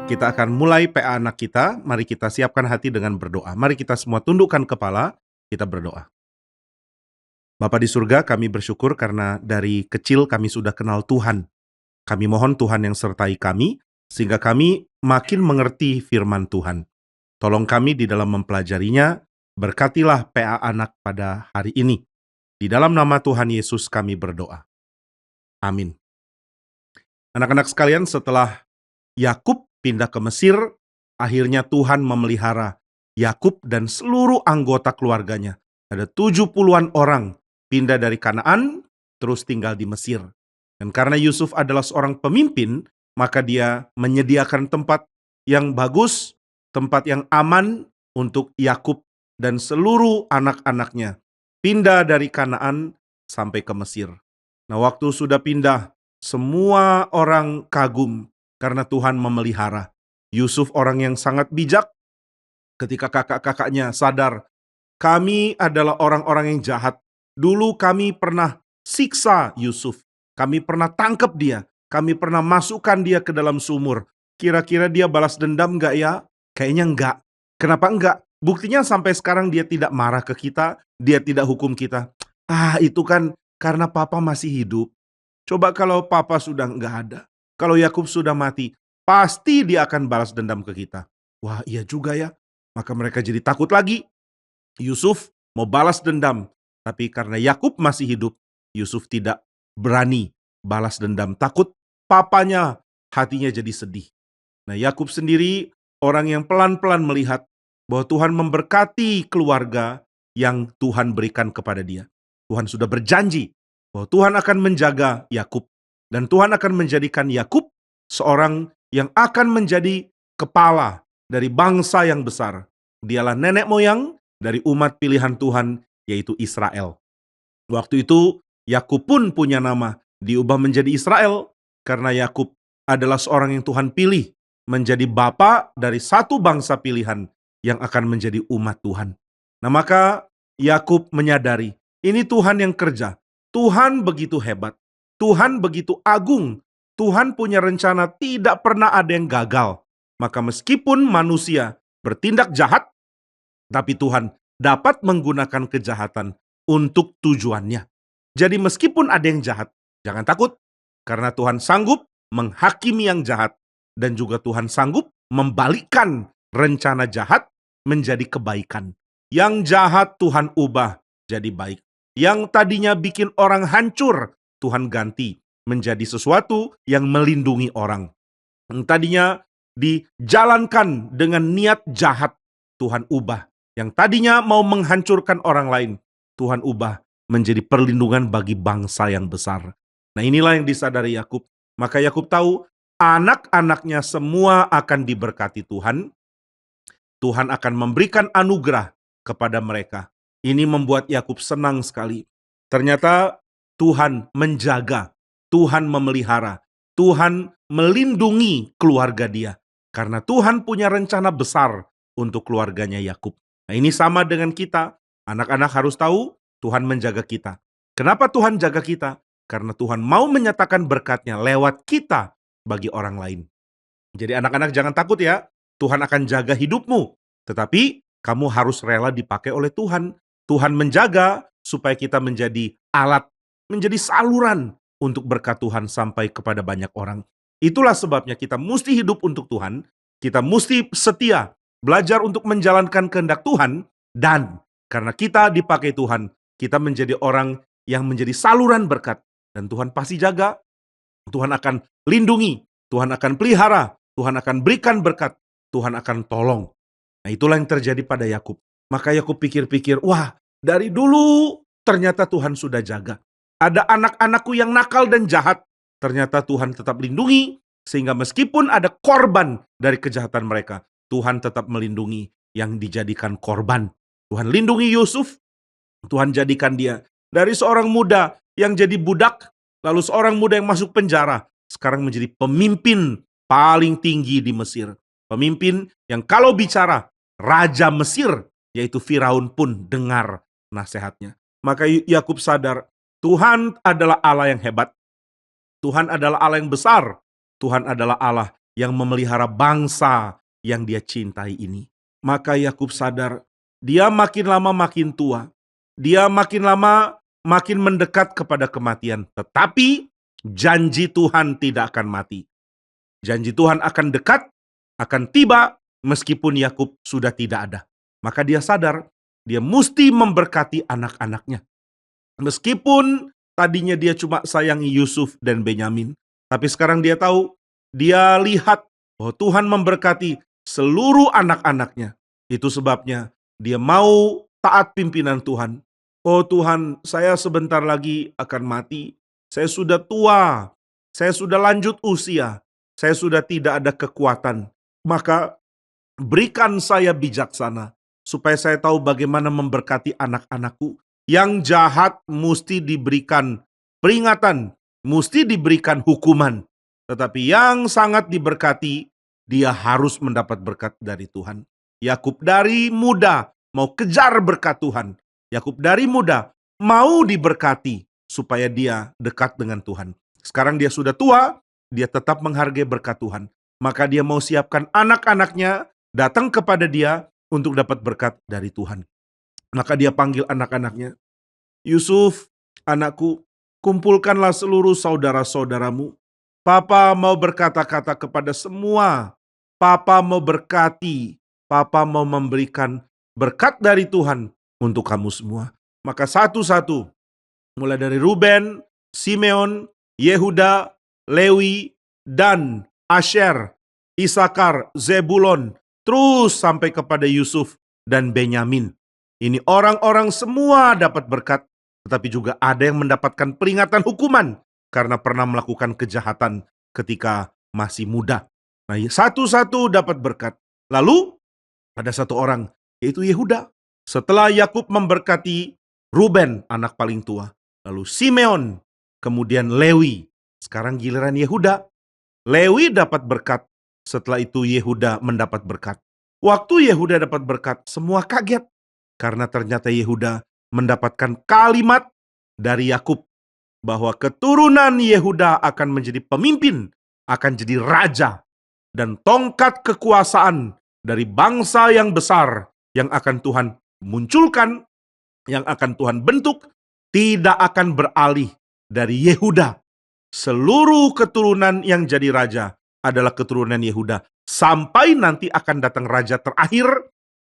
Kita akan mulai PA anak kita, mari kita siapkan hati dengan berdoa. Mari kita semua tundukkan kepala, kita berdoa. Bapa di surga, kami bersyukur karena dari kecil kami sudah kenal Tuhan. Kami mohon Tuhan yang sertai kami, sehingga kami makin mengerti firman Tuhan. Tolong kami di dalam mempelajarinya, berkatilah PA anak pada hari ini. Di dalam nama Tuhan Yesus kami berdoa. Amin. Anak-anak sekalian, setelah Yakub pindah ke Mesir, akhirnya Tuhan memelihara Yakub dan seluruh anggota keluarganya. Ada 70-an orang pindah dari Kanaan, terus tinggal di Mesir. Dan karena Yusuf adalah seorang pemimpin, maka dia menyediakan tempat yang bagus, tempat yang aman untuk Yakub dan seluruh anak-anaknya pindah dari Kanaan sampai ke Mesir. Nah, waktu sudah pindah, semua orang kagum karena Tuhan memelihara. Yusuf orang yang sangat bijak. Ketika kakak-kakaknya sadar, kami adalah orang-orang yang jahat. Dulu kami pernah siksa Yusuf. Kami pernah tangkap dia. Kami pernah masukkan dia ke dalam sumur. Kira-kira dia balas dendam enggak ya? Kayaknya enggak. Kenapa enggak? Buktinya sampai sekarang dia tidak marah ke kita. Dia tidak hukum kita. Itu kan karena papa masih hidup. Coba kalau papa sudah enggak ada. Kalau Yakub sudah mati, pasti dia akan balas dendam ke kita. Wah, iya juga ya. Maka mereka jadi takut lagi. Yusuf mau balas dendam, tapi karena Yakub masih hidup, Yusuf tidak berani balas dendam. Takut papanya hatinya jadi sedih. Nah, Yakub sendiri orang yang pelan-pelan melihat bahwa Tuhan memberkati keluarga yang Tuhan berikan kepada dia. Tuhan sudah berjanji bahwa Tuhan akan menjaga Yakub dan Tuhan akan menjadikan Yakub seorang yang akan menjadi kepala dari bangsa yang besar. Dialah nenek moyang dari umat pilihan Tuhan, yaitu Israel. Waktu itu Yakub pun punya nama, diubah menjadi Israel karena Yakub adalah seorang yang Tuhan pilih menjadi bapa dari satu bangsa pilihan yang akan menjadi umat Tuhan. Nah, maka Yakub menyadari ini Tuhan yang kerja. Tuhan begitu hebat. Tuhan begitu agung. Tuhan punya rencana, tidak pernah ada yang gagal. Maka meskipun manusia bertindak jahat, tapi Tuhan dapat menggunakan kejahatan untuk tujuannya. Jadi meskipun ada yang jahat, jangan takut. Karena Tuhan sanggup menghakimi yang jahat. Dan juga Tuhan sanggup membalikkan rencana jahat menjadi kebaikan. Yang jahat Tuhan ubah jadi baik. Yang tadinya bikin orang hancur, Tuhan ganti menjadi sesuatu yang melindungi orang. Yang tadinya dijalankan dengan niat jahat, Tuhan ubah. Yang tadinya mau menghancurkan orang lain, Tuhan ubah menjadi perlindungan bagi bangsa yang besar. Nah, inilah yang disadari Yakub. Maka Yakub tahu anak-anaknya semua akan diberkati Tuhan. Tuhan akan memberikan anugerah kepada mereka. Ini membuat Yakub senang sekali. Ternyata Tuhan menjaga, Tuhan memelihara, Tuhan melindungi keluarga dia. Karena Tuhan punya rencana besar untuk keluarganya Yakub. Nah, ini sama dengan kita. Anak-anak harus tahu Tuhan menjaga kita. Kenapa Tuhan jaga kita? Karena Tuhan mau menyatakan berkat-Nya lewat kita bagi orang lain. Jadi anak-anak jangan takut ya. Tuhan akan jaga hidupmu. Tetapi kamu harus rela dipakai oleh Tuhan. Tuhan menjaga supaya kita menjadi alat, menjadi saluran untuk berkat Tuhan sampai kepada banyak orang. Itulah sebabnya kita mesti hidup untuk Tuhan. Kita mesti setia, belajar untuk menjalankan kehendak Tuhan. Dan karena kita dipakai Tuhan, kita menjadi orang yang menjadi saluran berkat. Dan Tuhan pasti jaga, Tuhan akan lindungi, Tuhan akan pelihara, Tuhan akan berikan berkat, Tuhan akan tolong. Nah, itulah yang terjadi pada Yakub. Maka Yakub pikir-pikir, wah, dari dulu ternyata Tuhan sudah jaga. Ada anak-anakku yang nakal dan jahat, ternyata Tuhan tetap lindungi, sehingga meskipun ada korban dari kejahatan mereka, Tuhan tetap melindungi yang dijadikan korban. Tuhan lindungi Yusuf, Tuhan jadikan dia dari seorang muda yang jadi budak, lalu seorang muda yang masuk penjara, sekarang menjadi pemimpin paling tinggi di Mesir. Pemimpin yang kalau bicara, Raja Mesir, yaitu Firaun pun dengar nasihatnya. Maka Yakub sadar, Tuhan adalah Allah yang hebat. Tuhan adalah Allah yang besar. Tuhan adalah Allah yang memelihara bangsa yang dia cintai ini. Maka Yakub sadar, dia makin lama makin tua. Dia makin lama makin mendekat kepada kematian. Tetapi janji Tuhan tidak akan mati. Janji Tuhan akan dekat, akan tiba meskipun Yakub sudah tidak ada. Maka dia sadar, dia mesti memberkati anak-anaknya. Meskipun tadinya dia cuma sayangi Yusuf dan Benyamin, tapi sekarang dia tahu, dia lihat bahwa Tuhan memberkati seluruh anak-anaknya. Itu sebabnya dia mau taat pimpinan Tuhan. Oh Tuhan, saya sebentar lagi akan mati. Saya sudah tua, saya sudah lanjut usia, saya sudah tidak ada kekuatan. Maka berikan saya bijaksana, supaya saya tahu bagaimana memberkati anak-anakku. Yang jahat mesti diberikan peringatan, mesti diberikan hukuman. Tetapi yang sangat diberkati, dia harus mendapat berkat dari Tuhan. Yakub dari muda mau kejar berkat Tuhan. Yakub dari muda mau diberkati supaya dia dekat dengan Tuhan. Sekarang dia sudah tua, dia tetap menghargai berkat Tuhan. Maka dia mau siapkan anak-anaknya datang kepada dia untuk dapat berkat dari Tuhan. Maka dia panggil anak-anaknya, Yusuf, anakku, kumpulkanlah seluruh saudara-saudaramu. Papa mau berkata-kata kepada semua. Papa mau berkati. Papa mau memberikan berkat dari Tuhan untuk kamu semua. Maka satu-satu, mulai dari Ruben, Simeon, Yehuda, Lewi, Dan, Asher, Isakar, Zebulon, terus sampai kepada Yusuf dan Benyamin. Ini orang-orang semua dapat berkat, tetapi juga ada yang mendapatkan peringatan hukuman karena pernah melakukan kejahatan ketika masih muda. Nah, satu-satu dapat berkat. Lalu ada satu orang, yaitu Yehuda. Setelah Yakub memberkati Ruben, anak paling tua, lalu Simeon, kemudian Lewi. Sekarang giliran Yehuda. Lewi dapat berkat, setelah itu Yehuda mendapat berkat. Waktu Yehuda dapat berkat, semua kaget. Karena ternyata Yehuda mendapatkan kalimat dari Yakub bahwa keturunan Yehuda akan menjadi pemimpin, akan jadi raja, dan tongkat kekuasaan dari bangsa yang besar yang akan Tuhan munculkan, yang akan Tuhan bentuk, tidak akan beralih dari Yehuda. Seluruh keturunan yang jadi raja adalah keturunan Yehuda. Sampai nanti akan datang raja terakhir,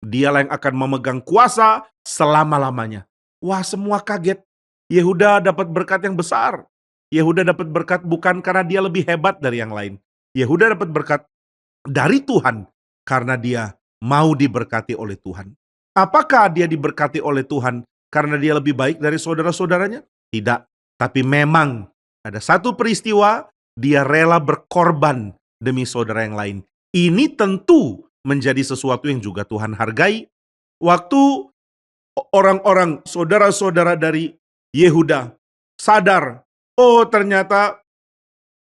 dialah yang akan memegang kuasa selama-lamanya. Wah, semua kaget. Yehuda dapat berkat yang besar. Yehuda dapat berkat bukan karena dia lebih hebat dari yang lain. Yehuda dapat berkat dari Tuhan karena dia mau diberkati oleh Tuhan. Apakah dia diberkati oleh Tuhan karena dia lebih baik dari saudara-saudaranya? Tidak. Tapi memang ada satu peristiwa, dia rela berkorban demi saudara yang lain. Ini tentu menjadi sesuatu yang juga Tuhan hargai. Waktu orang-orang saudara-saudara dari Yehuda sadar, oh ternyata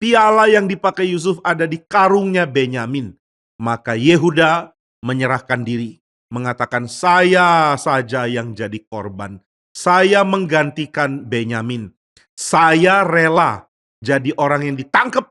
piala yang dipakai Yusuf ada di karungnya Benyamin. Maka Yehuda menyerahkan diri, mengatakan saya saja yang jadi korban. Saya menggantikan Benyamin. Saya rela jadi orang yang ditangkap,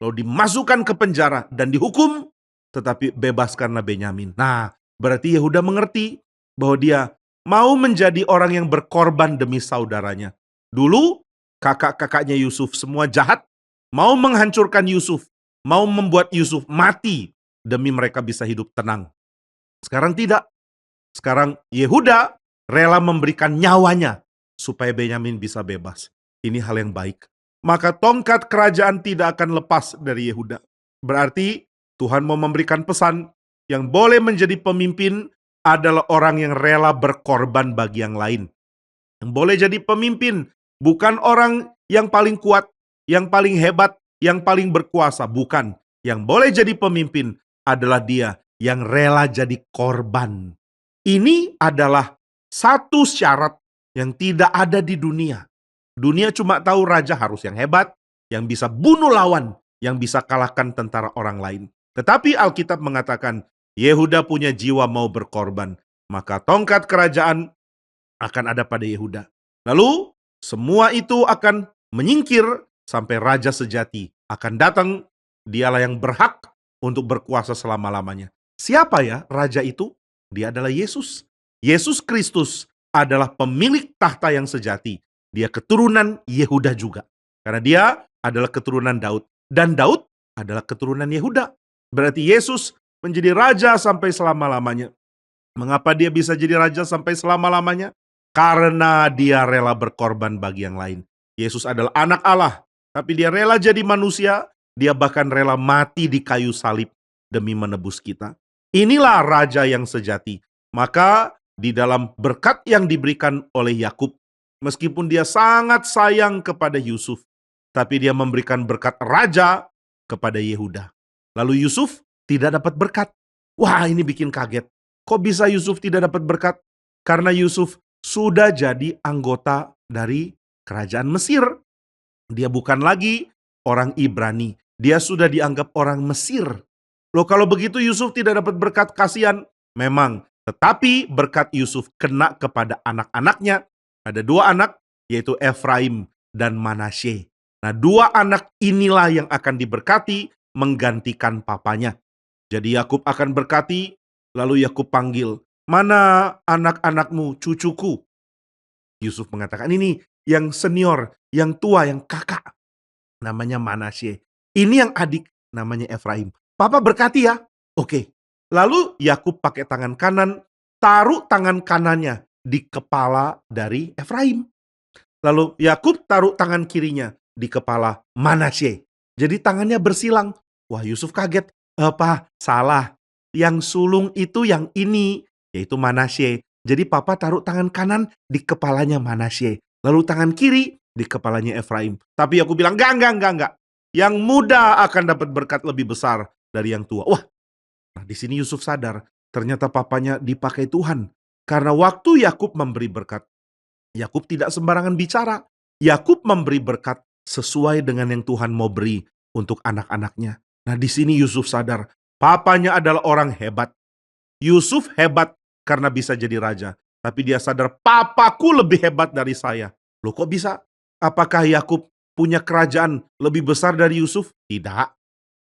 lalu dimasukkan ke penjara dan dihukum, tetapi bebaskanlah Benyamin. Nah, berarti Yehuda mengerti bahwa dia mau menjadi orang yang berkorban demi saudaranya. Dulu kakak-kakaknya Yusuf semua jahat, mau menghancurkan Yusuf, mau membuat Yusuf mati demi mereka bisa hidup tenang. Sekarang tidak. Sekarang Yehuda rela memberikan nyawanya supaya Benyamin bisa bebas. Ini hal yang baik. Maka tongkat kerajaan tidak akan lepas dari Yehuda. Berarti Tuhan mau memberikan pesan, yang boleh menjadi pemimpin adalah orang yang rela berkorban bagi yang lain. Yang boleh jadi pemimpin bukan orang yang paling kuat, yang paling hebat, yang paling berkuasa. Bukan. Yang boleh jadi pemimpin adalah dia yang rela jadi korban. Ini adalah satu syarat yang tidak ada di dunia. Dunia cuma tahu raja harus yang hebat, yang bisa bunuh lawan, yang bisa kalahkan tentara orang lain. Tetapi Alkitab mengatakan, Yehuda punya jiwa mau berkorban. Maka tongkat kerajaan akan ada pada Yehuda. Lalu semua itu akan menyingkir sampai raja sejati akan datang. Dialah yang berhak untuk berkuasa selama-lamanya. Siapa ya raja itu? Dia adalah Yesus. Yesus Kristus adalah pemilik tahta yang sejati. Dia keturunan Yehuda juga. Karena dia adalah keturunan Daud. Dan Daud adalah keturunan Yehuda. Berarti Yesus menjadi raja sampai selama-lamanya. Mengapa dia bisa jadi raja sampai selama-lamanya? Karena dia rela berkorban bagi yang lain. Yesus adalah anak Allah, tapi dia rela jadi manusia. Dia bahkan rela mati di kayu salib demi menebus kita. Inilah raja yang sejati. Maka di dalam berkat yang diberikan oleh Yakub, meskipun dia sangat sayang kepada Yusuf, tapi dia memberikan berkat raja kepada Yehuda. Lalu Yusuf tidak dapat berkat. Wah, ini bikin kaget. Kok bisa Yusuf tidak dapat berkat? Karena Yusuf sudah jadi anggota dari kerajaan Mesir. Dia bukan lagi orang Ibrani. Dia sudah dianggap orang Mesir. Loh, kalau begitu Yusuf tidak dapat berkat, kasihan. Memang, tetapi berkat Yusuf kena kepada anak-anaknya. Ada dua anak, yaitu Efraim dan Manasye. Nah, dua anak inilah yang akan diberkati menggantikan papanya. Jadi Yakub akan berkati, lalu Yakub panggil, "Mana anak-anakmu, cucuku?" Yusuf mengatakan, "Ini yang senior, yang tua, yang kakak." Namanya Manasye. Ini yang adik, namanya Efraim. "Papa berkati ya." Oke. Lalu Yakub pakai tangan kanan, taruh tangan kanannya di kepala dari Efraim. Lalu Yakub taruh tangan kirinya di kepala Manasye. Jadi tangannya bersilang. Wah, Yusuf kaget. "Apa? Salah. Yang sulung itu yang ini, yaitu Manasye. Jadi papa taruh tangan kanan di kepalanya Manasye. Lalu tangan kiri di kepalanya Efraim." Tapi aku bilang, enggak. Yang muda akan dapat berkat lebih besar dari yang tua. Wah, nah di sini Yusuf sadar. Ternyata papanya dipakai Tuhan. Karena waktu Yakub memberi berkat, Yakub tidak sembarangan bicara. Yakub memberi berkat sesuai dengan yang Tuhan mau beri untuk anak-anaknya. Nah, di sini Yusuf sadar, papanya adalah orang hebat. Yusuf hebat karena bisa jadi raja. Tapi dia sadar, papaku lebih hebat dari saya. Loh, kok bisa? Apakah Yakub punya kerajaan lebih besar dari Yusuf? Tidak.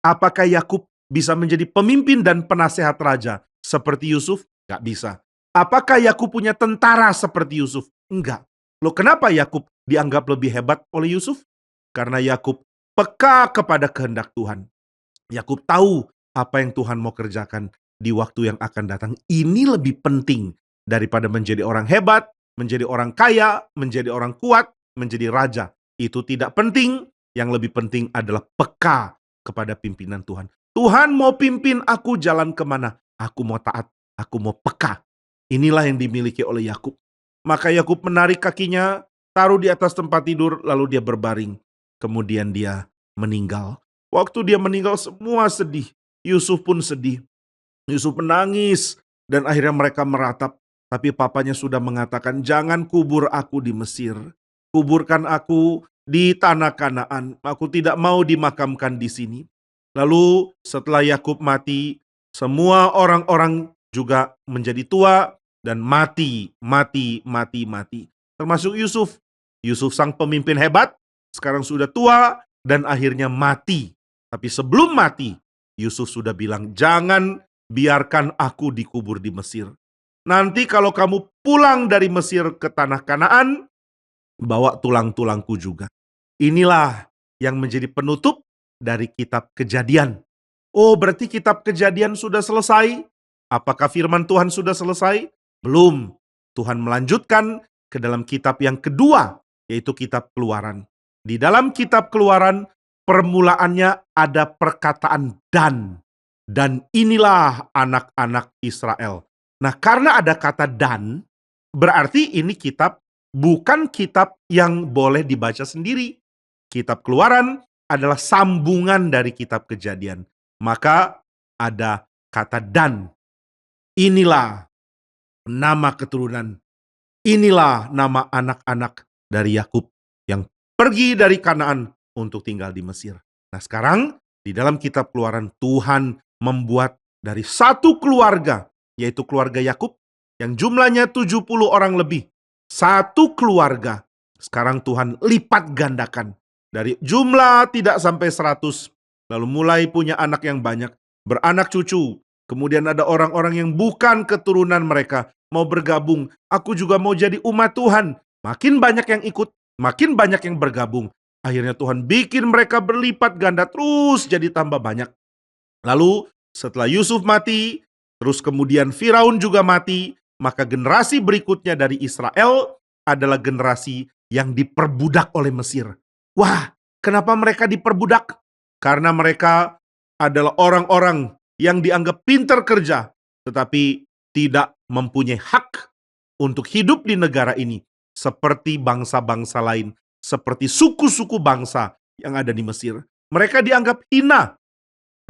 Apakah Yakub bisa menjadi pemimpin dan penasehat raja seperti Yusuf? Gak bisa. Apakah Yakub punya tentara seperti Yusuf? Enggak. Loh, kenapa Yakub dianggap lebih hebat oleh Yusuf? Karena Yakub peka kepada kehendak Tuhan. Yakub tahu apa yang Tuhan mau kerjakan di waktu yang akan datang. Ini lebih penting daripada menjadi orang hebat, menjadi orang kaya, menjadi orang kuat, menjadi raja. Itu tidak penting. Yang lebih penting adalah peka kepada pimpinan Tuhan. Tuhan mau pimpin aku jalan kemana? Aku mau taat, aku mau peka. Inilah yang dimiliki oleh Yakub. Maka Yakub menarik kakinya, taruh di atas tempat tidur, lalu dia berbaring. Kemudian dia meninggal. Waktu dia meninggal semua sedih. Yusuf pun sedih. Yusuf menangis dan akhirnya mereka meratap. Tapi papanya sudah mengatakan, "Jangan kubur aku di Mesir. Kuburkan aku di tanah Kanaan. Aku tidak mau dimakamkan di sini." Lalu setelah Yakub mati, semua orang-orang juga menjadi tua dan mati. Termasuk Yusuf. Yusuf sang pemimpin hebat, sekarang sudah tua dan akhirnya mati. Tapi sebelum mati, Yusuf sudah bilang, "Jangan biarkan aku dikubur di Mesir. Nanti kalau kamu pulang dari Mesir ke tanah Kanaan, bawa tulang-tulangku juga." Inilah yang menjadi penutup dari kitab Kejadian. Oh, berarti kitab Kejadian sudah selesai? Apakah firman Tuhan sudah selesai? Belum. Tuhan melanjutkan ke dalam kitab yang kedua, yaitu kitab Keluaran. Di dalam kitab Keluaran, permulaannya ada perkataan dan. Dan inilah anak-anak Israel. Nah, karena ada kata dan, berarti ini kitab bukan kitab yang boleh dibaca sendiri. Kitab Keluaran adalah sambungan dari kitab Kejadian. Maka ada kata dan. Inilah nama keturunan. Inilah nama anak-anak dari Yakub yang pergi dari Kanaan untuk tinggal di Mesir. Nah, sekarang di dalam kitab Keluaran Tuhan membuat dari satu keluarga, yaitu keluarga Yakub yang jumlahnya 70 orang lebih. Satu keluarga. Sekarang Tuhan lipat gandakan. Dari jumlah tidak sampai 100, lalu mulai punya anak yang banyak. beranak cucu. Kemudian ada orang-orang yang bukan keturunan mereka mau bergabung. Aku juga mau jadi umat Tuhan. Makin banyak yang ikut, makin banyak yang bergabung. Akhirnya Tuhan bikin mereka berlipat ganda terus jadi tambah banyak. Lalu setelah Yusuf mati, terus kemudian Firaun juga mati, maka generasi berikutnya dari Israel adalah generasi yang diperbudak oleh Mesir. Wah, kenapa mereka diperbudak? Karena mereka adalah orang-orang yang dianggap pintar kerja, tetapi tidak mempunyai hak untuk hidup di negara ini, seperti bangsa-bangsa lain, seperti suku-suku bangsa yang ada di Mesir. Mereka dianggap hina,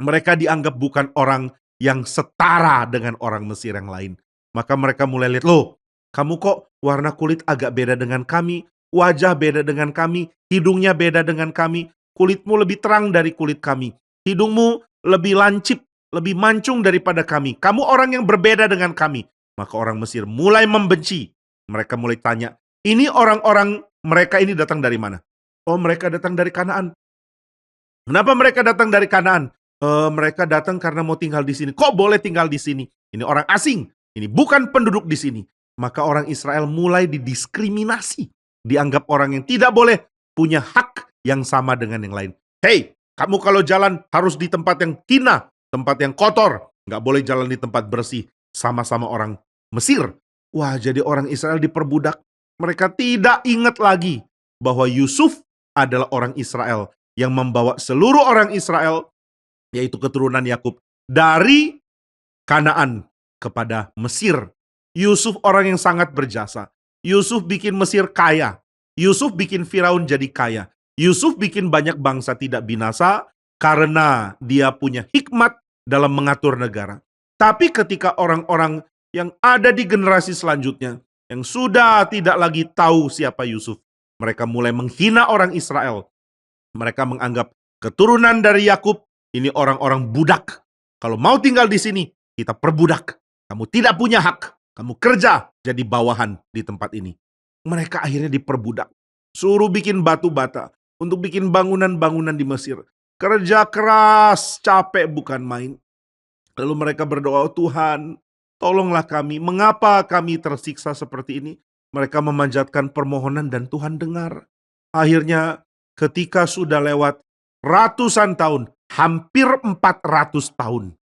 mereka dianggap bukan orang yang setara dengan orang Mesir yang lain. Maka mereka mulai lihat, loh, kamu kok warna kulit agak beda dengan kami, wajah beda dengan kami, hidungnya beda dengan kami, kulitmu lebih terang dari kulit kami, hidungmu lebih lancip, lebih mancung daripada kami. Kamu orang yang berbeda dengan kami. Maka orang Mesir mulai membenci. Mereka mulai tanya, ini orang-orang mereka ini datang dari mana? Oh, mereka datang dari Kanaan. Kenapa mereka datang dari Kanaan? Mereka datang karena mau tinggal di sini. Kok boleh tinggal di sini? Ini orang asing. Ini bukan penduduk di sini. Maka orang Israel mulai didiskriminasi. Dianggap orang yang tidak boleh punya hak yang sama dengan yang lain. Hei, kamu kalau jalan harus di tempat yang hina, tempat yang kotor. Nggak boleh jalan di tempat bersih. Sama-sama orang Mesir. Wah, jadi orang Israel diperbudak. Mereka tidak ingat lagi bahwa Yusuf adalah orang Israel yang membawa seluruh orang Israel, yaitu keturunan Yakub, dari Kanaan kepada Mesir. Yusuf orang yang sangat berjasa. Yusuf bikin Mesir kaya. Yusuf bikin Firaun jadi kaya. Yusuf bikin banyak bangsa tidak binasa karena dia punya hikmat dalam mengatur negara. Tapi ketika orang-orang yang ada di generasi selanjutnya, yang sudah tidak lagi tahu siapa Yusuf, mereka mulai menghina orang Israel. Mereka menganggap keturunan dari Yakub ini orang-orang budak. Kalau mau tinggal di sini, kita perbudak. Kamu tidak punya hak. Kamu kerja jadi bawahan di tempat ini. Mereka akhirnya diperbudak. Suruh bikin batu bata untuk bikin bangunan-bangunan di Mesir. Kerja keras, capek bukan main. Lalu mereka berdoa, oh Tuhan, tolonglah kami. Mengapa kami tersiksa seperti ini? Mereka memanjatkan permohonan dan Tuhan dengar. Akhirnya ketika sudah lewat ratusan tahun, hampir 400 tahun,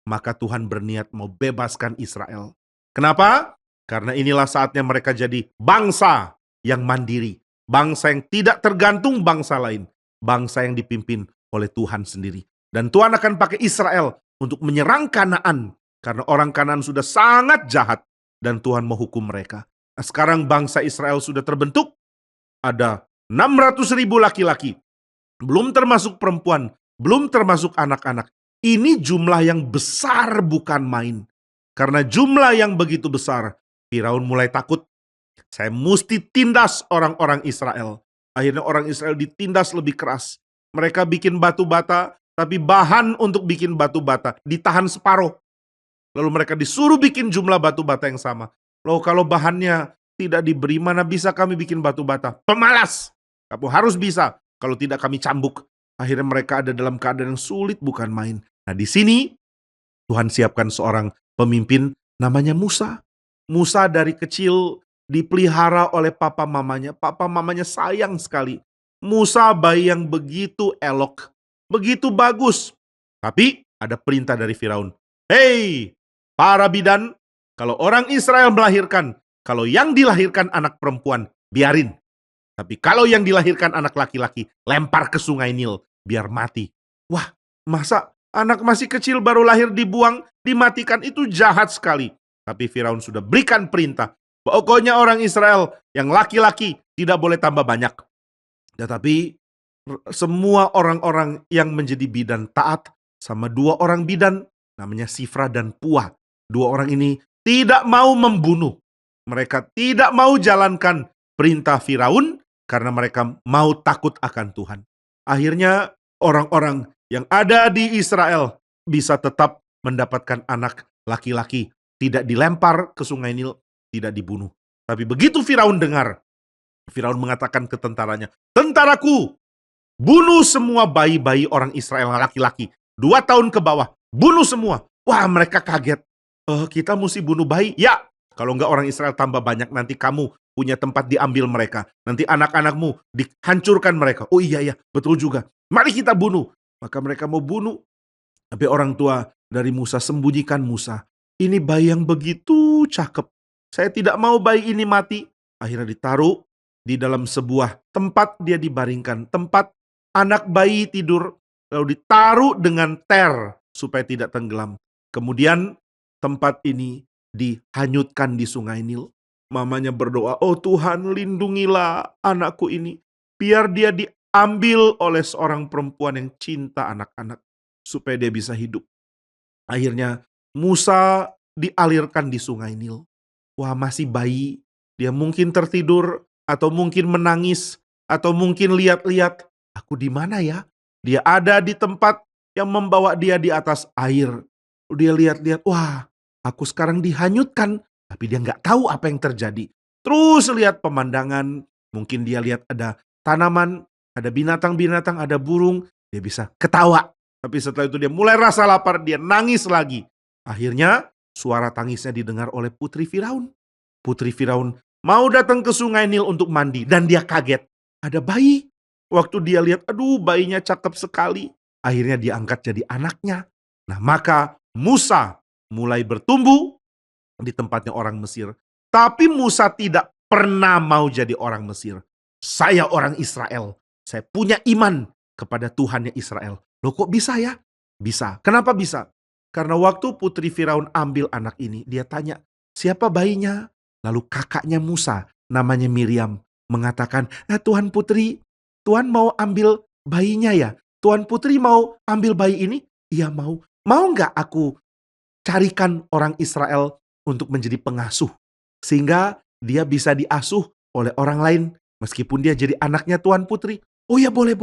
maka Tuhan berniat mau bebaskan Israel. Kenapa? Karena inilah saatnya mereka jadi bangsa yang mandiri, bangsa yang tidak tergantung bangsa lain, bangsa yang dipimpin oleh Tuhan sendiri. Dan Tuhan akan pakai Israel untuk menyerang Kanaan, karena orang Kanaan sudah sangat jahat dan Tuhan mau hukum mereka. Nah, sekarang bangsa Israel sudah terbentuk, ada 600.000 laki-laki, belum termasuk perempuan, belum termasuk anak-anak. Ini jumlah yang besar bukan main. Karena jumlah yang begitu besar, Firaun mulai takut. Saya mesti tindas orang-orang Israel. Akhirnya orang Israel ditindas lebih keras. Mereka bikin batu bata, tapi bahan untuk bikin batu bata ditahan separuh. Lalu mereka disuruh bikin jumlah batu bata yang sama. Loh, kalau bahannya tidak diberi, mana bisa kami bikin batu bata? Pemalas! Kamu harus bisa, kalau tidak kami cambuk. Akhirnya mereka ada dalam keadaan yang sulit bukan main. Nah, di sini Tuhan siapkan seorang pemimpin namanya Musa. Musa dari kecil dipelihara oleh papa mamanya. Papa mamanya sayang sekali. Musa bayi yang begitu elok, begitu bagus. Tapi ada perintah dari Firaun. Hei, para bidan, kalau orang Israel melahirkan, kalau yang dilahirkan anak perempuan, biarin. Tapi kalau yang dilahirkan anak laki-laki, lempar ke sungai Nil, biar mati. Wah, masa anak masih kecil baru lahir dibuang, dimatikan, itu jahat sekali. Tapi Firaun sudah berikan perintah. Pokoknya orang Israel yang laki-laki tidak boleh tambah banyak. Tetapi semua orang-orang yang menjadi bidan taat sama dua orang bidan, namanya Sifra dan Pua. Dua orang ini tidak mau membunuh. Mereka tidak mau jalankan perintah Firaun, karena mereka mau takut akan Tuhan. Akhirnya orang-orang yang ada di Israel bisa tetap mendapatkan anak laki-laki. Tidak dilempar ke sungai Nil, tidak dibunuh. Tapi begitu Firaun dengar, Firaun mengatakan ke tentaranya, tentaraku, bunuh semua bayi-bayi orang Israel laki-laki. 2 tahun ke bawah, bunuh semua. Wah, mereka kaget. Kita mesti bunuh bayi? Ya, kalau enggak orang Israel tambah banyak, nanti kamu punya tempat diambil mereka. Nanti anak-anakmu dihancurkan mereka. Oh iya, ya, betul juga. Mari kita bunuh. Maka mereka mau bunuh. Tapi orang tua dari Musa sembunyikan Musa. Ini bayi yang begitu cakep. Saya tidak mau bayi ini mati. Akhirnya ditaruh di dalam sebuah tempat dia dibaringkan. Tempat anak bayi tidur. Lalu ditaruh dengan ter supaya tidak tenggelam. Kemudian tempat ini dihanyutkan di sungai Nil. Mamanya berdoa, oh Tuhan lindungilah anakku ini. Biar dia diambil oleh seorang perempuan yang cinta anak-anak. Supaya dia bisa hidup. Akhirnya Musa dialirkan di sungai Nil. Wah, masih bayi. Dia mungkin tertidur, atau mungkin menangis, atau mungkin lihat-lihat, aku di mana ya? Dia ada di tempat yang membawa dia di atas air. Dia lihat-lihat, wah, aku sekarang dihanyutkan. Tapi dia nggak tahu apa yang terjadi. Terus lihat pemandangan, mungkin dia lihat ada tanaman, ada binatang-binatang, ada burung. Dia bisa ketawa. Tapi setelah itu dia mulai rasa lapar, dia nangis lagi. Akhirnya suara tangisnya didengar oleh putri Firaun. Putri Firaun mau datang ke sungai Nil untuk mandi dan dia kaget. Ada bayi. Waktu dia lihat, aduh bayinya cakep sekali. Akhirnya dia angkat jadi anaknya. Nah, maka Musa mulai bertumbuh di tempatnya orang Mesir. Tapi Musa tidak pernah mau jadi orang Mesir. Saya orang Israel. Saya punya iman kepada Tuhannya Israel. Loh kok bisa ya? Bisa. Kenapa bisa? Karena waktu putri Firaun ambil anak ini, dia tanya, siapa bayinya? Lalu kakaknya Musa, namanya Miriam, mengatakan, Tuhan putri, Tuhan mau ambil bayinya ya? Tuhan putri mau ambil bayi ini? Iya mau. Mau nggak aku carikan orang Israel untuk menjadi pengasuh? Sehingga dia bisa diasuh oleh orang lain, meskipun dia jadi anaknya Tuan putri. Oh ya boleh.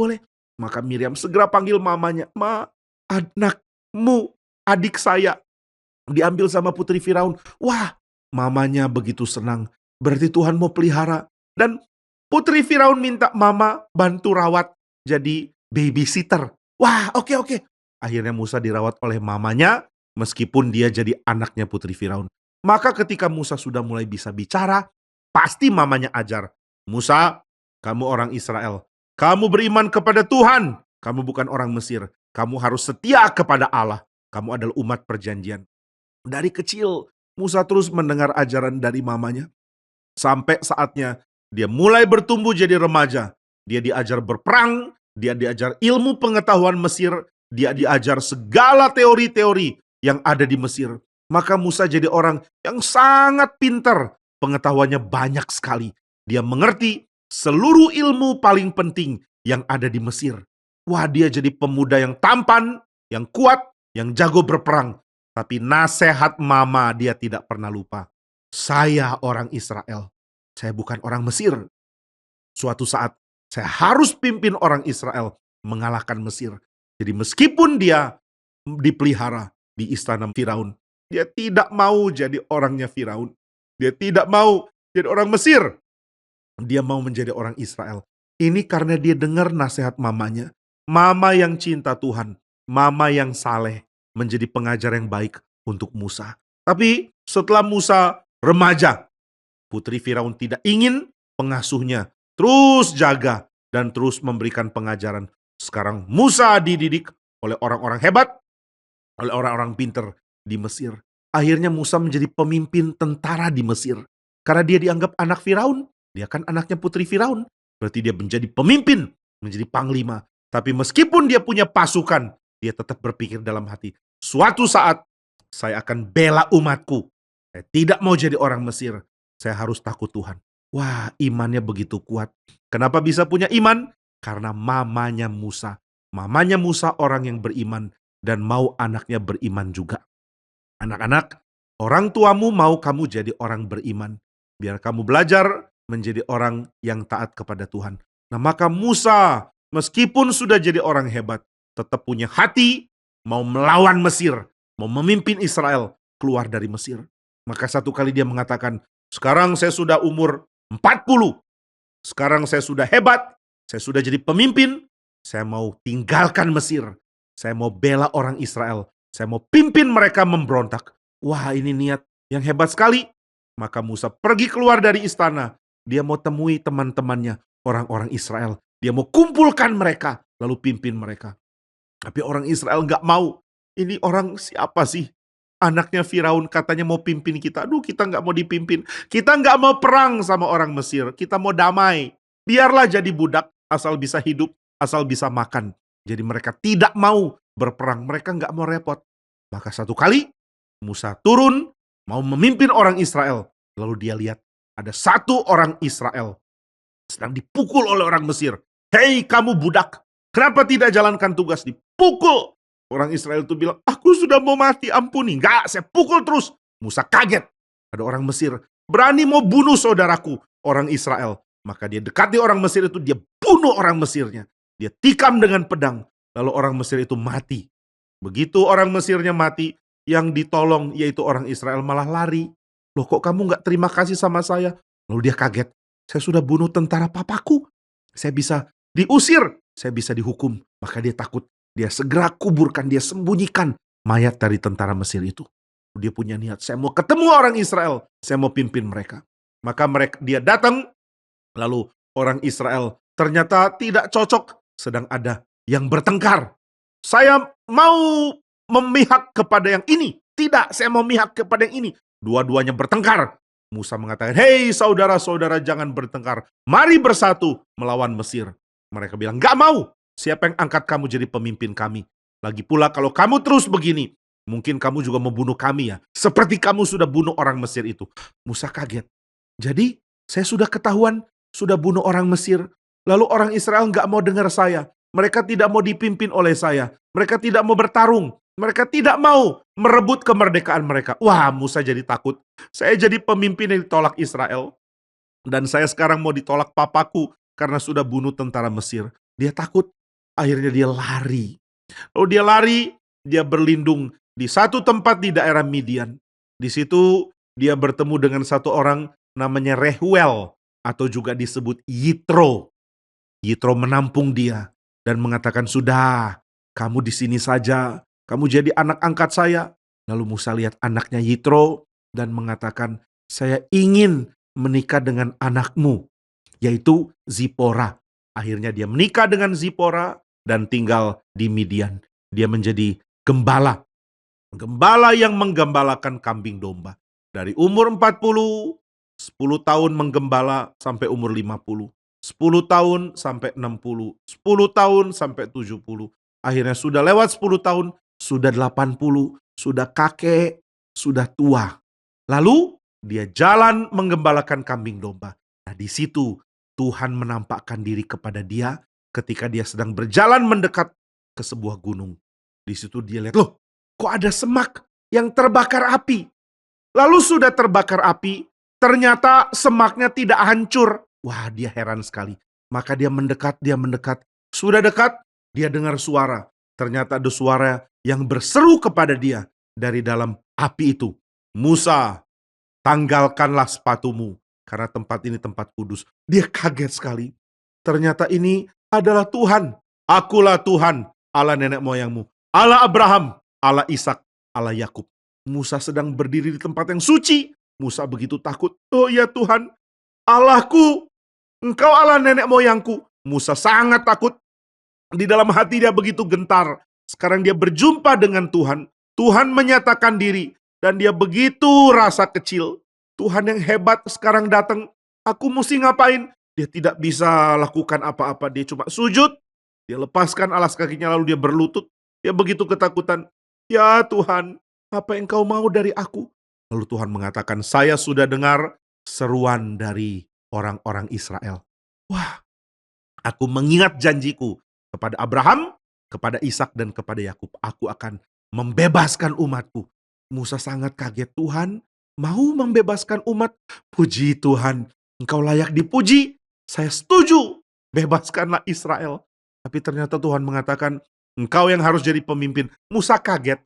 Maka Miriam segera panggil mamanya. Ma, anakmu, adik saya, diambil sama putri Firaun. Wah, mamanya begitu senang. Berarti Tuhan mau pelihara. Dan putri Firaun minta mama bantu rawat jadi babysitter. Wah, oke. Akhirnya Musa dirawat oleh mamanya, meskipun dia jadi anaknya putri Firaun. Maka ketika Musa sudah mulai bisa bicara, pasti mamanya ajar. Musa, kamu orang Israel. Kamu beriman kepada Tuhan. Kamu bukan orang Mesir. Kamu harus setia kepada Allah. Kamu adalah umat perjanjian. Dari kecil, Musa terus mendengar ajaran dari mamanya. Sampai saatnya dia mulai bertumbuh jadi remaja. Dia diajar berperang, dia diajar ilmu pengetahuan Mesir, dia diajar segala teori-teori yang ada di Mesir. Maka Musa jadi orang yang sangat pintar. Pengetahuannya banyak sekali. Dia mengerti seluruh ilmu paling penting yang ada di Mesir. Wah, dia jadi pemuda yang tampan, yang kuat, yang jago berperang. Tapi nasihat mama dia tidak pernah lupa. Saya orang Israel. Saya bukan orang Mesir. Suatu saat saya harus pimpin orang Israel mengalahkan Mesir. Jadi meskipun dia dipelihara di istana Firaun, dia tidak mau jadi orangnya Firaun. Dia tidak mau jadi orang Mesir. Dia mau menjadi orang Israel. Ini karena dia dengar nasihat mamanya. Mama yang cinta Tuhan. Mama yang saleh. Menjadi pengajar yang baik untuk Musa. Tapi setelah Musa remaja, putri Firaun tidak ingin pengasuhnya terus jaga dan terus memberikan pengajaran. Sekarang Musa dididik oleh orang-orang hebat, oleh orang-orang pintar di Mesir. Akhirnya Musa menjadi pemimpin tentara di Mesir. Karena dia dianggap anak Firaun. Dia kan anaknya putri Firaun. Berarti dia menjadi pemimpin, menjadi panglima. Tapi meskipun dia punya pasukan, dia tetap berpikir dalam hati, suatu saat saya akan bela umatku. Saya tidak mau jadi orang Mesir. Saya harus takut Tuhan. Wah, imannya begitu kuat. Kenapa bisa punya iman? Karena mamanya Musa. Mamanya Musa orang yang beriman dan mau anaknya beriman juga. Anak-anak, orang tuamu mau kamu jadi orang beriman. Biar kamu belajar menjadi orang yang taat kepada Tuhan. Nah, maka Musa meskipun sudah jadi orang hebat, tetap punya hati mau melawan Mesir, mau memimpin Israel keluar dari Mesir. Maka satu kali dia mengatakan, sekarang saya sudah umur 40. Sekarang saya sudah hebat, saya sudah jadi pemimpin, saya mau tinggalkan Mesir. Saya mau bela orang Israel. Saya mau pimpin mereka memberontak. Wah, ini niat yang hebat sekali. Maka Musa pergi keluar dari istana. Dia mau temui teman-temannya, orang-orang Israel. Dia mau kumpulkan mereka, lalu pimpin mereka. Tapi orang Israel nggak mau. Ini orang siapa sih? Anaknya Firaun katanya mau pimpin kita. Aduh, kita nggak mau dipimpin. Kita nggak mau perang sama orang Mesir. Kita mau damai. Biarlah jadi budak, asal bisa hidup, asal bisa makan. Jadi mereka tidak mau berperang. Mereka nggak mau repot. Maka satu kali, Musa turun, mau memimpin orang Israel. Lalu dia lihat, ada satu orang Israel sedang dipukul oleh orang Mesir. Hei kamu budak, kenapa tidak jalankan tugas? Dipukul. Orang Israel itu bilang, aku sudah mau mati, ampuni. Enggak, saya pukul terus. Musa kaget. Ada orang Mesir berani mau bunuh saudaraku, orang Israel. Maka dia dekati orang Mesir itu, dia bunuh orang Mesirnya. Dia tikam dengan pedang. Lalu orang Mesir itu mati. Begitu orang Mesirnya mati, yang ditolong yaitu orang Israel malah lari. Loh, kok kamu nggak terima kasih sama saya? Lalu dia kaget. Saya sudah bunuh tentara papaku. Saya bisa diusir. Saya bisa dihukum. Maka dia takut. Dia segera kuburkan, dia sembunyikan mayat dari tentara Mesir itu. Dia punya niat, saya mau ketemu orang Israel. Saya mau pimpin mereka. Maka dia datang. Lalu orang Israel ternyata tidak cocok. Sedang ada yang bertengkar. Saya mau memihak kepada yang ini. Tidak, saya mau memihak kepada yang ini. Dua-duanya bertengkar. Musa mengatakan, hei saudara-saudara jangan bertengkar. Mari bersatu melawan Mesir. Mereka bilang, gak mau. Siapa yang angkat kamu jadi pemimpin kami? Lagi pula kalau kamu terus begini, mungkin kamu juga membunuh kami ya. Seperti kamu sudah bunuh orang Mesir itu. Musa kaget. Jadi saya sudah ketahuan, sudah bunuh orang Mesir. Lalu orang Israel gak mau dengar saya. Mereka tidak mau dipimpin oleh saya. Mereka tidak mau bertarung. Mereka tidak mau merebut kemerdekaan mereka. Wah, Musa jadi takut. Saya jadi pemimpin yang ditolak Israel. Dan saya sekarang mau ditolak papaku karena sudah bunuh tentara Mesir. Dia takut. Akhirnya dia lari. Lalu dia lari, dia berlindung di satu tempat di daerah Midian. Di situ dia bertemu dengan satu orang namanya Rehuel atau juga disebut Yitro. Yitro menampung dia dan mengatakan, sudah, kamu di sini saja. Kamu jadi anak angkat saya. Lalu Musa lihat anaknya Yitro dan mengatakan, saya ingin menikah dengan anakmu, yaitu Zipora. Akhirnya dia menikah dengan Zipora dan tinggal di Midian. Dia menjadi gembala. Gembala yang menggembalakan kambing domba. Dari umur 40, 10 tahun menggembala sampai umur 50. 10 tahun sampai 60. 10 tahun sampai 70. Akhirnya sudah lewat 10 tahun, sudah 80, sudah kakek, sudah tua. Lalu dia jalan menggembalakan kambing domba. Nah, di situ Tuhan menampakkan diri kepada dia ketika dia sedang berjalan mendekat ke sebuah gunung. Di situ dia lihat, loh, kok ada semak yang terbakar api? Lalu sudah terbakar api, ternyata semaknya tidak hancur. Wah, dia heran sekali. Maka dia mendekat. Sudah dekat, dia dengar suara. Ternyata ada suara yang berseru kepada dia dari dalam api itu. Musa, tanggalkanlah sepatumu, karena tempat ini tempat kudus. Dia kaget sekali. Ternyata ini adalah Tuhan. Akulah Tuhan, Allah nenek moyangmu. Allah Abraham, Allah Ishak, Allah Yakub. Musa sedang berdiri di tempat yang suci. Musa begitu takut. Oh ya Tuhan, Allahku, Engkau Allah nenek moyangku. Musa sangat takut. Di dalam hati dia begitu gentar. Sekarang dia berjumpa dengan Tuhan. Tuhan menyatakan diri. Dan dia begitu rasa kecil. Tuhan yang hebat sekarang datang. Aku mesti ngapain? Dia tidak bisa lakukan apa-apa. Dia cuma sujud. Dia lepaskan alas kakinya lalu dia berlutut. Dia begitu ketakutan. Ya Tuhan, apa yang kau mau dari aku? Lalu Tuhan mengatakan, saya sudah dengar seruan dari orang-orang Israel. Wah, aku mengingat janjiku kepada Abraham, kepada Ishak dan kepada Yakub. Aku akan membebaskan umatku. Musa sangat kaget. Tuhan mau membebaskan umat. Puji Tuhan, Engkau layak dipuji. Saya setuju, bebaskanlah Israel. Tapi ternyata Tuhan mengatakan, engkau yang harus jadi pemimpin. Musa kaget.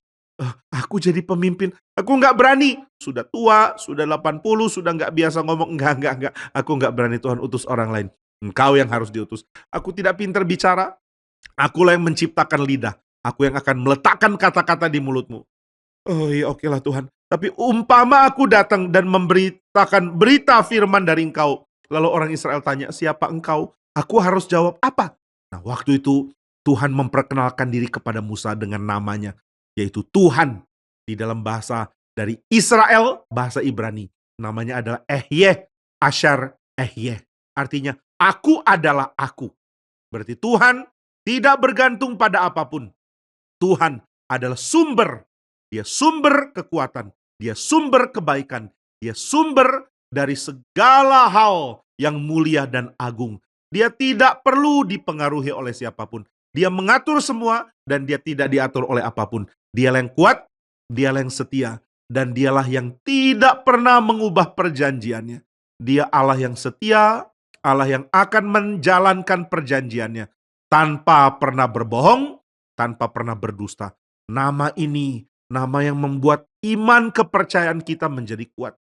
Aku jadi pemimpin, aku nggak berani. Sudah tua, sudah 80, sudah nggak biasa ngomong. Enggak. Aku nggak berani, Tuhan, utus orang lain. Engkau yang harus diutus. Aku tidak pintar bicara. Akulah yang menciptakan lidah. Aku yang akan meletakkan kata-kata di mulutmu. Oh iya, okelah Tuhan. Tapi umpama aku datang dan memberitakan berita firman dari Engkau. Lalu orang Israel tanya, siapa engkau? Aku harus jawab apa? Nah, waktu itu Tuhan memperkenalkan diri kepada Musa dengan namanya, yaitu Tuhan. Di dalam bahasa dari Israel, bahasa Ibrani. Namanya adalah Ehyeh, Ashar Ehyeh. Artinya, aku adalah aku. Berarti Tuhan tidak bergantung pada apapun. Tuhan adalah sumber. Dia sumber kekuatan. Dia sumber kebaikan. Dia sumber dari segala hal yang mulia dan agung. Dia tidak perlu dipengaruhi oleh siapapun. Dia mengatur semua dan dia tidak diatur oleh apapun. Dialah yang kuat, dialah yang setia, dan dialah yang tidak pernah mengubah perjanjiannya. Dia Allah yang setia, Allah yang akan menjalankan perjanjiannya tanpa pernah berbohong, tanpa pernah berdusta. Nama ini, nama yang membuat iman kepercayaan kita menjadi kuat.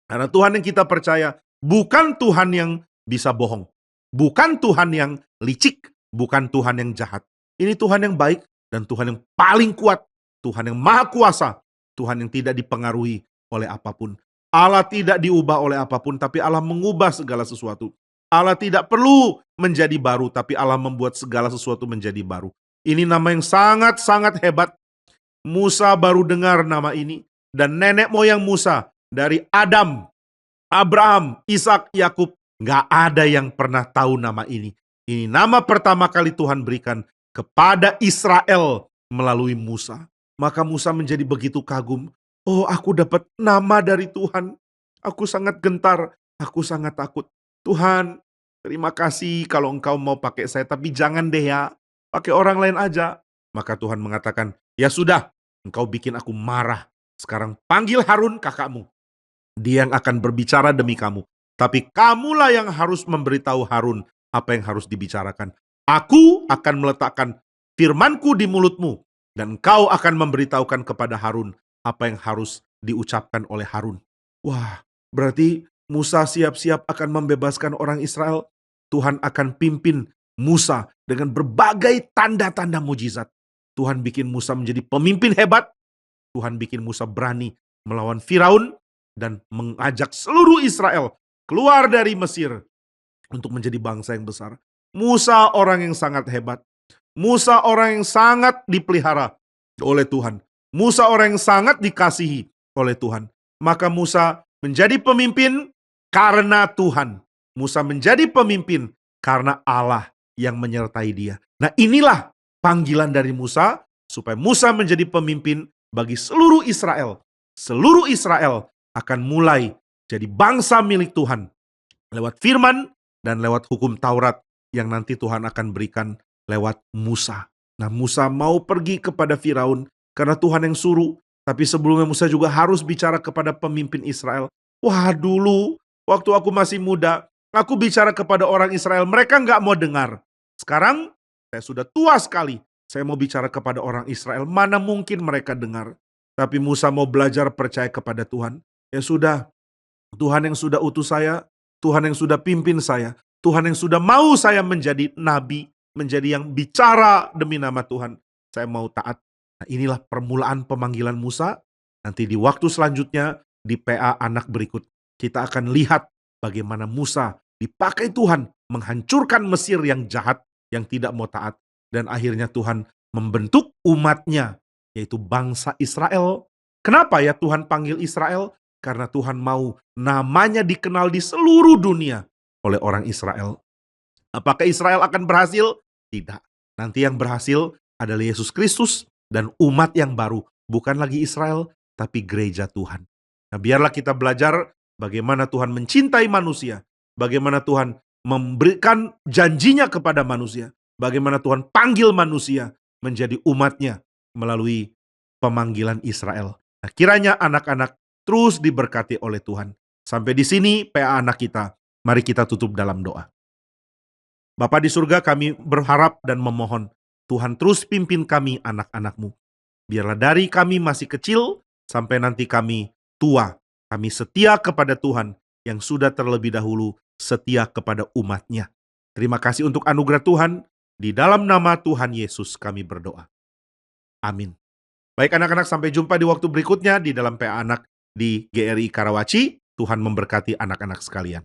Karena Tuhan yang kita percaya bukan Tuhan yang bisa bohong. Bukan Tuhan yang licik, bukan Tuhan yang jahat. Ini Tuhan yang baik dan Tuhan yang paling kuat. Tuhan yang maha kuasa. Tuhan yang tidak dipengaruhi oleh apapun. Allah tidak diubah oleh apapun, tapi Allah mengubah segala sesuatu. Allah tidak perlu menjadi baru, tapi Allah membuat segala sesuatu menjadi baru. Ini nama yang sangat-sangat hebat. Musa baru dengar nama ini. Dan nenek moyang Musa dari Adam, Abraham, Ishak, Yakub, nggak ada yang pernah tahu nama ini. Ini nama pertama kali Tuhan berikan kepada Israel melalui Musa. Maka Musa menjadi begitu kagum. Oh, aku dapat nama dari Tuhan. Aku sangat gentar, aku sangat takut. Tuhan, terima kasih kalau engkau mau pakai saya, tapi jangan deh ya, pakai orang lain aja. Maka Tuhan mengatakan, ya sudah, engkau bikin aku marah. Sekarang panggil Harun kakakmu. Dia yang akan berbicara demi kamu. Tapi kamulah yang harus memberitahu Harun apa yang harus dibicarakan. Aku akan meletakkan firmanku di mulutmu. Dan engkau akan memberitahukan kepada Harun apa yang harus diucapkan oleh Harun. Wah, berarti Musa siap-siap akan membebaskan orang Israel. Tuhan akan pimpin Musa dengan berbagai tanda-tanda mujizat. Tuhan bikin Musa menjadi pemimpin hebat. Tuhan bikin Musa berani melawan Firaun dan mengajak seluruh Israel keluar dari Mesir untuk menjadi bangsa yang besar. Musa orang yang sangat hebat. Musa orang yang sangat dipelihara oleh Tuhan. Musa orang yang sangat dikasihi oleh Tuhan. Maka Musa menjadi pemimpin karena Tuhan. Musa menjadi pemimpin karena Allah yang menyertai dia. Nah, inilah panggilan dari Musa supaya Musa menjadi pemimpin bagi seluruh Israel. Seluruh Israel akan mulai jadi bangsa milik Tuhan lewat firman dan lewat hukum Taurat yang nanti Tuhan akan berikan lewat Musa. Nah, Musa mau pergi kepada Firaun karena Tuhan yang suruh. Tapi sebelumnya Musa juga harus bicara kepada pemimpin Israel. Wah, dulu waktu aku masih muda, aku bicara kepada orang Israel, mereka nggak mau dengar. Sekarang saya sudah tua sekali. Saya mau bicara kepada orang Israel, mana mungkin mereka dengar. Tapi Musa mau belajar percaya kepada Tuhan. Ya sudah, Tuhan yang sudah utus saya, Tuhan yang sudah pimpin saya, Tuhan yang sudah mau saya menjadi nabi, menjadi yang bicara demi nama Tuhan. Saya mau taat. Nah, inilah permulaan pemanggilan Musa. Nanti di waktu selanjutnya, di PA anak berikut, kita akan lihat bagaimana Musa dipakai Tuhan menghancurkan Mesir yang jahat, yang tidak mau taat. Dan akhirnya Tuhan membentuk umatnya, yaitu bangsa Israel. Kenapa ya Tuhan panggil Israel? Karena Tuhan mau namanya dikenal di seluruh dunia oleh orang Israel. Apakah Israel akan berhasil? Tidak. Nanti yang berhasil adalah Yesus Kristus dan umat yang baru. Bukan lagi Israel, tapi gereja Tuhan. Nah, biarlah kita belajar bagaimana Tuhan mencintai manusia. Bagaimana Tuhan memberikan janjinya kepada manusia. Bagaimana Tuhan panggil manusia menjadi umatnya melalui pemanggilan Israel. Nah, kiranya anak-anak terus diberkati oleh Tuhan. Sampai di sini PA anak kita. Mari kita tutup dalam doa. Bapa di surga, kami berharap dan memohon Tuhan terus pimpin kami anak-anak-Mu. Biarlah dari kami masih kecil sampai nanti kami tua, kami setia kepada Tuhan yang sudah terlebih dahulu setia kepada umat-Nya. Terima kasih untuk anugerah Tuhan. Di dalam nama Tuhan Yesus kami berdoa. Amin. Baik anak-anak, sampai jumpa di waktu berikutnya di dalam PA Anak di GRI Karawaci. Tuhan memberkati anak-anak sekalian.